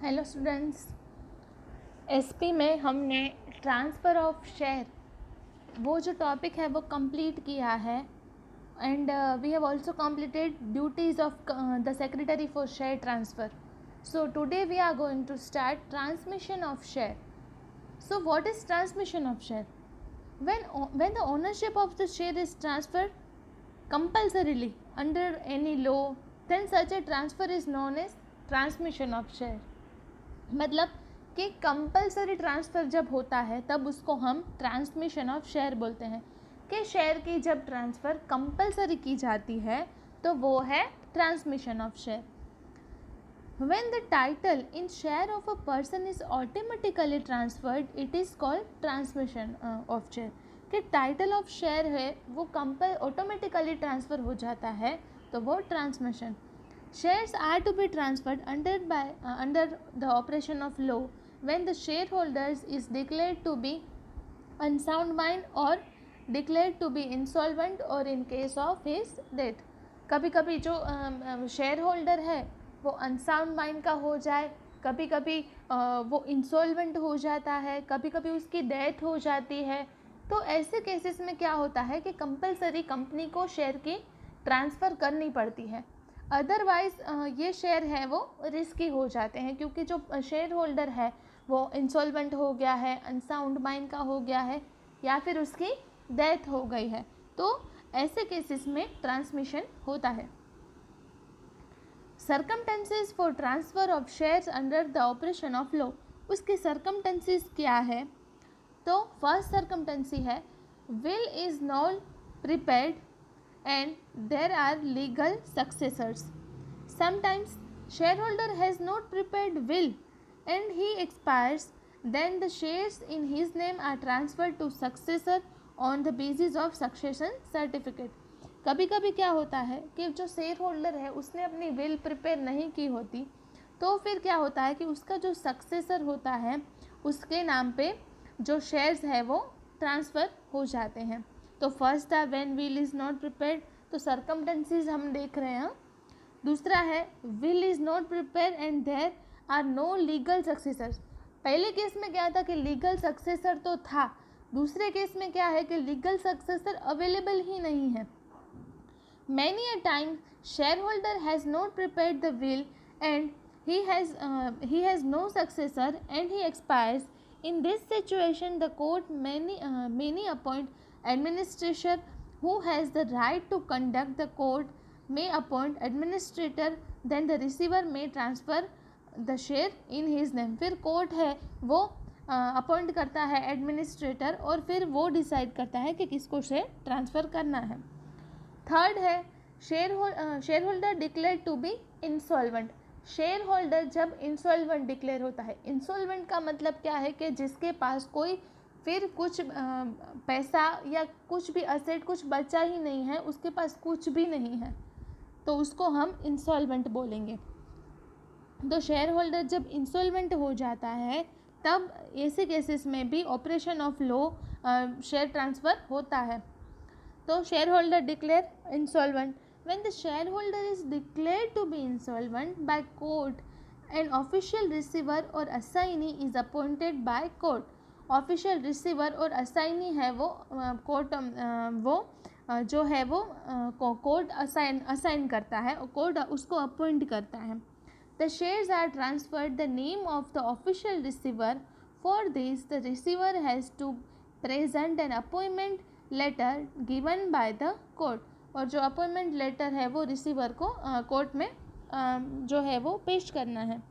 Hello students. SP में हमने transfer of share वो जो टॉपिक है वो कंप्लीट किया है and we have also completed duties of the secretary for share transfer. So today we are going to start transmission of share. So what is transmission of share? when the ownership of the share is transferred compulsorily under any law, then such a transfer is known as transmission of share. मतलब कि compulsory transfer जब होता है तब उसको हम transmission of share बोलते हैं. कि शेयर की जब ट्रांसफ़र कंपलसरी की जाती है तो वो है transmission of share. When the title in share of a person is automatically transferred, it is called transmission of share. कि टाइटल ऑफ शेयर है वो ऑटोमेटिकली ट्रांसफ़र हो जाता है तो वो transmission. Shares are to be transferred under the operation of law when the shareholders is declared to be unsound mind or declared to be insolvent or in case of his death. कभी कभी जो share holder है वो unsound mind का हो जाए, कभी कभी वो इंसॉल्वेंट हो जाता है, कभी कभी उसकी डेथ हो जाती है. तो ऐसे केसेस में क्या होता है कि कंपलसरी कंपनी को शेयर की ट्रांसफ़र करनी पड़ती है. अदरवाइज़ ये शेयर है वो रिस्की हो जाते हैं क्योंकि जो शेयर होल्डर है वो इंसॉल्वेंट हो गया है, अनसाउंड माइंड का हो गया है या फिर उसकी डेथ हो गई है. तो ऐसे केसेस में ट्रांसमिशन होता है. Circumstances for transfer of shares under the operation of law. उसके सर्कमटेंसेस क्या है? तो फर्स्ट सर्कमटेंसी है will is not prepared and there are legal successors. Sometimes shareholder has not prepared will and he expires, then the shares in his name are transferred to successor on the basis of succession certificate. कभी कभी क्या होता है कि जो share holder है उसने अपनी विल प्रिपेयर नहीं की होती तो फिर क्या होता है कि उसका जो सक्सेसर होता है उसके नाम पे जो शेयर्स है वो ट्रांसफ़र हो जाते हैं. तो फर्स्ट था when will is not prepared, तो सर्कमटेंसेस हम देख रहे हैं. दूसरा है will is not prepare and there are no legal successors. पहले केस में क्या था कि लीगल सक्सेसर तो था, दूसरे केस में क्या है कि लीगल सक्सेसर अवेलेबल ही नहीं है. Many a time shareholder has not prepared the will and he has no successor and he expires. In this situation the court many appoint administrator who has the right to conduct. The court may appoint administrator, then the receiver may transfer the share in his name. फिर court है वो appoint करता है administrator और फिर वो decide करता है कि किसको शेयर ट्रांसफ़र करना है. थर्ड है share holder declare to be insolvent. Share holder जब इंसॉल्वेंट डिक्लेयर होता है, इंसॉल्वेंट का मतलब क्या है कि जिसके पास कोई फिर कुछ पैसा या कुछ भी असेट कुछ बचा ही नहीं है, उसके पास कुछ भी नहीं है, तो उसको हम इंसॉल्वेंट बोलेंगे. तो शेयर होल्डर जब इंसॉल्वेंट हो जाता है तब ऐसे केसेस में भी operation of law share transfer होता है. तो share holder declare insolvent. When the share holder is declared to be insolvent by court an official receiver or assignee is appointed by court. Official receiver or assignee है वो court जो है वो court assign करता है और court उसको appoint करता है. The shares are transferred the name of the official receiver. For this the receiver has to present an appointment letter given by the court. और जो अपॉइंटमेंट लेटर है वो रिसीवर को कोर्ट में जो है वो पेश करना है.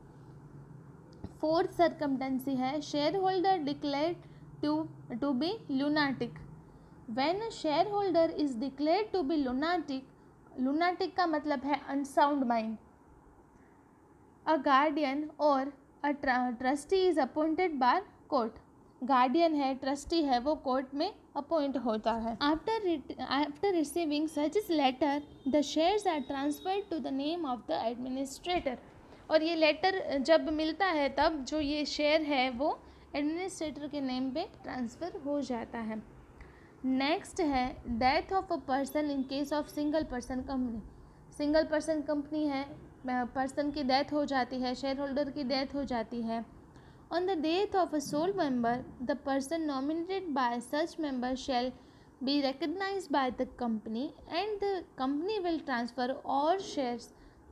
फोर्थ सर्कमटेंसी है share holder declared to be lunatic. When a share holder is declared to be lunatic, lunatic का मतलब है अनसाउंड माइंड, अ गार्डियन और a trustee is appointed by court. Guardian है, ट्रस्टी है, वो कोर्ट में appoint होता है. After receiving such is letter the shares are transferred to the name of the administrator. और ये लेटर जब मिलता है तब जो ये शेयर है वो एडमिनिस्ट्रेटर के नेम पे ट्रांसफ़र हो जाता है. नेक्स्ट है death of a person in case of single person company. Single person company है पर्सन की डेथ हो जाती है, शेयर होल्डर की डेथ हो जाती है, on the death of a sole member the person nominated by such member shell be recognized by the company and the company will transfer all shares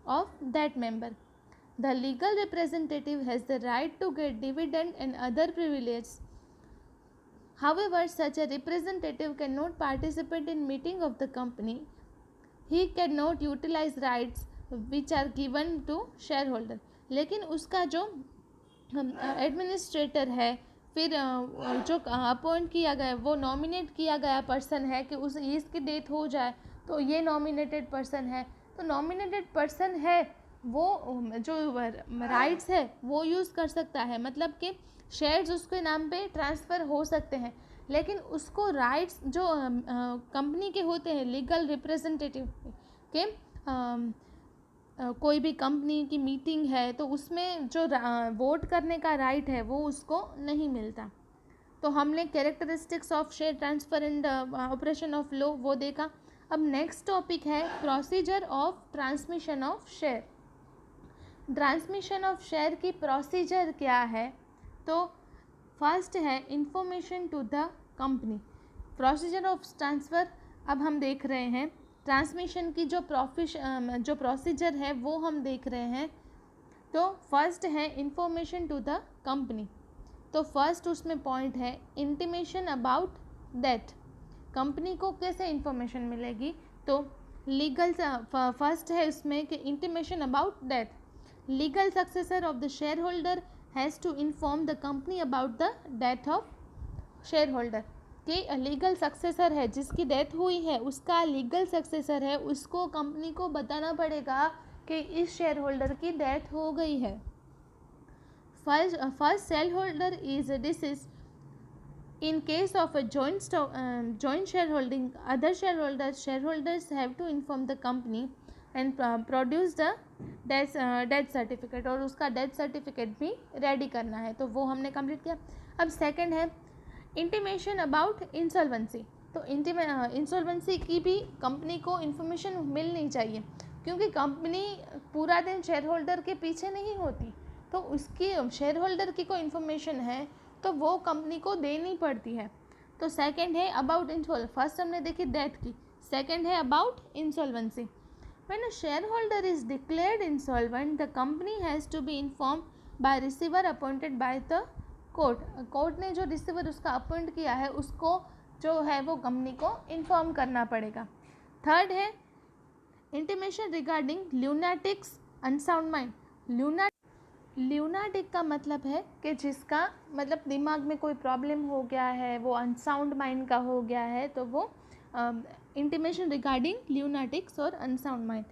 of that member. The legal representative has the right to get dividend and other privileges. However, such a representative cannot participate in meeting of the company. He cannot utilize rights which are given to shareholder. लेकिन उसका जो administrator है, फिर जो appoint किया गया, वो nominate किया गया पर्सन है कि उस इसकी डेथ हो जाए तो ये नॉमिनेटेड पर्सन है, तो नॉमिनेटेड पर्सन है वो जो राइट्स है वो यूज़ कर सकता है, मतलब कि शेयर्स उसके नाम पे ट्रांसफ़र हो सकते हैं, लेकिन उसको राइट्स जो कंपनी के होते हैं लीगल रिप्रेजेंटेटिव के, कोई भी कंपनी की मीटिंग है तो उसमें जो वोट करने का राइट है वो उसको नहीं मिलता। तो हमने characteristics of share transfer and operation of law वो देखा। अब नेक्स्ट टॉपिक है procedure of transmission of share. Transmission of share की प्रोसीजर क्या है? तो फर्स्ट है information to the company. Procedure of transfer अब हम देख रहे हैं, ट्रांसमिशन की जो प्रोसीजर है वो हम देख रहे हैं। तो फर्स्ट है इंफॉर्मेशन टू द कंपनी। तो फर्स्ट उसमें पॉइंट है इंटीमेशन अबाउट डेथ। कंपनी को कैसे इंफॉर्मेशन मिलेगी? तो लीगल फर्स्ट है उसमें कि intimation about death, legal successor of the share holder has to inform the company about the death of share holder. कि लीगल सक्सेसर है जिसकी डेथ हुई है, उसका लीगल सक्सेसर है, उसको कंपनी को बताना पड़ेगा कि इस शेयर होल्डर की डेथ हो गई है। First share holder is disease. In case of a joint shareholding, other shareholders have to inform the company and produce the death certificate, और उसका डेथ सर्टिफिकेट भी रेडी करना है, तो वो हमने कंप्लीट किया। अब सेकंड है इंटीमेशन अबाउट इंसॉल्वेंसी। तो इंसॉल्वेंसी की भी कंपनी को इन्फॉर्मेशन मिलनी चाहिए, क्योंकि कंपनी पूरा दिन शेयर होल्डर के पीछे नहीं होती, तो उसकी शेयर होल्डर की कोई इन्फॉर्मेशन है तो वो कंपनी को देनी पड़ती है। तो सेकंड है अबाउट इंसॉल्वेंसी। फर्स्ट हमने देखी डेथ की, सेकंड है about insolvency. When a share holder is declared insolvent the company has to be inform by receiver appointed by the court. Court ने जो रिसीवर उसका अपॉइंट किया है उसको जो है वो कंपनी को इन्फॉर्म करना पड़ेगा। थर्ड है इंटीमेशन रिगार्डिंग ल्यूनाटिक्स अनसाउंड माइंड। ल्यूनाटिक का मतलब है कि जिसका मतलब दिमाग में कोई प्रॉब्लम हो गया है, वो अनसाउंड माइंड का हो गया है, तो वो intimation regarding lunatics or unsound mind.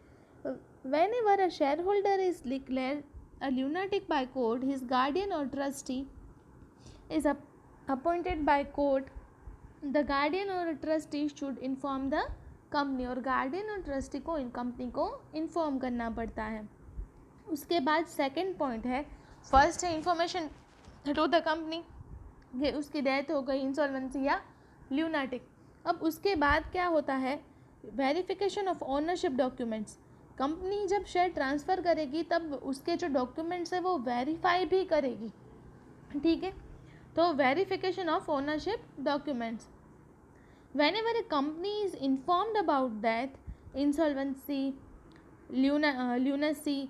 Whenever a share holder is declared a lunatic by court, his guardian or trustee is appointed by court, the guardian or trustee should inform the company. और guardian or trustee को company को inform करना पड़ता है। उसके बाद second point है, first है इंफॉर्मेशन टू द कंपनी कि उसकी डेथ हो गई, इंसॉल्वेंसी या ल्यूनाटिक। अब उसके बाद क्या होता है, verification of ownership documents. Company जब शेयर ट्रांसफ़र करेगी तब उसके जो डॉक्यूमेंट्स है वो वेरीफाई भी करेगी, ठीक है। तो verification of ownership documents. When ever A company is informed about death, insolvency, lunacy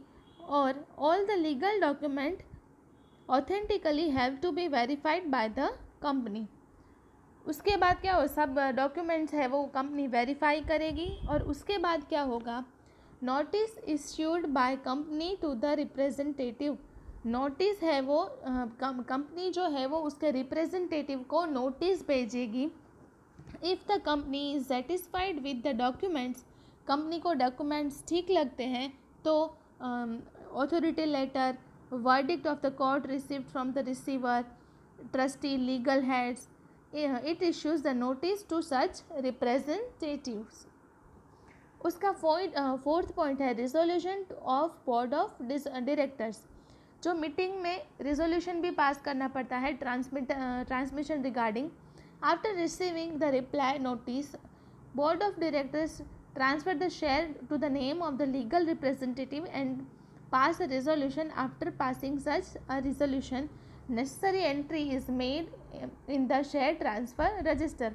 or all the legal document authentically have to be verified by the company। उसके बाद क्या हो, सब डॉक्यूमेंट्स है वो कंपनी वेरीफाई करेगी। और उसके बाद क्या होगा, notice issued by company to the representative. Notice है वो कंपनी जो है वो उसके रिप्रेजेंटेटिव को नोटिस भेजेगी। If the company is satisfied with the documents, company को डॉक्यूमेंट्स ठीक लगते हैं तो authority letter, verdict of the court received from the receiver, trustee, legal heads, it issues the notice to such representatives। उसका fourth point है resolution of board of directors. जो meeting में resolution भी पास करना पड़ता है transmission regarding. After receiving the reply notice, board of directors transfer the share to the name of the legal representative and pass a resolution. After passing such a resolution, necessary entry is made in the share transfer register.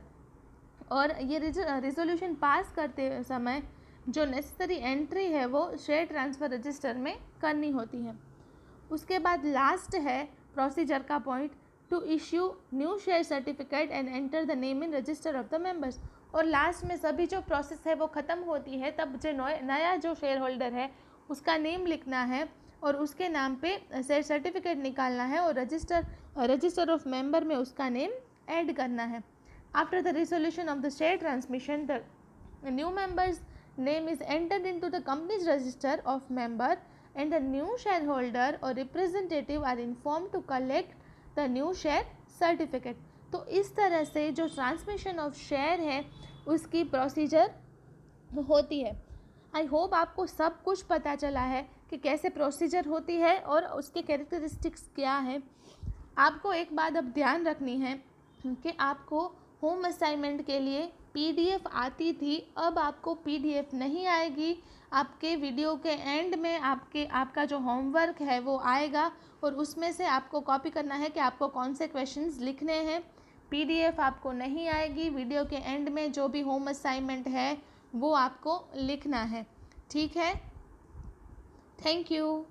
और ये resolution pass करते समय जो necessary entry है वो share transfer register में करनी होती है. उसके बाद लास्ट है प्रोसीजर का point, to issue new share certificate and enter the name in register of the members. और लास्ट में सभी जो प्रोसेस है वो ख़त्म होती है, तब जो नया जो शेयर होल्डर है उसका नेम लिखना है और उसके नाम पे शेयर सर्टिफिकेट निकालना है और रजिस्टर ऑफ मेंबर में उसका नेम ऐड करना है. After the resolution of the share transmission, the new member's name is entered into the company's register of member and the new share holder or representative are inform to collect the new share certificate. तो इस तरह से जो transmission of share है उसकी procedure होती है. I hope आपको सब कुछ पता चला है कि कैसे प्रोसीजर होती है और उसके कैरेक्टरिस्टिक्स क्या है. आपको एक बात अब ध्यान रखनी है कि आपको होम असाइनमेंट के लिए पीडीएफ आती थी, अब आपको पीडीएफ नहीं आएगी. आपके वीडियो के एंड में आपका जो होमवर्क है वो आएगा और उसमें से आपको कॉपी करना है कि आपको कौन से क्वेश्चंस लिखने हैं. पीडीएफ आपको नहीं आएगी. वीडियो के एंड में जो भी होम असाइनमेंट है वो आपको लिखना है. ठीक है, थैंक यू.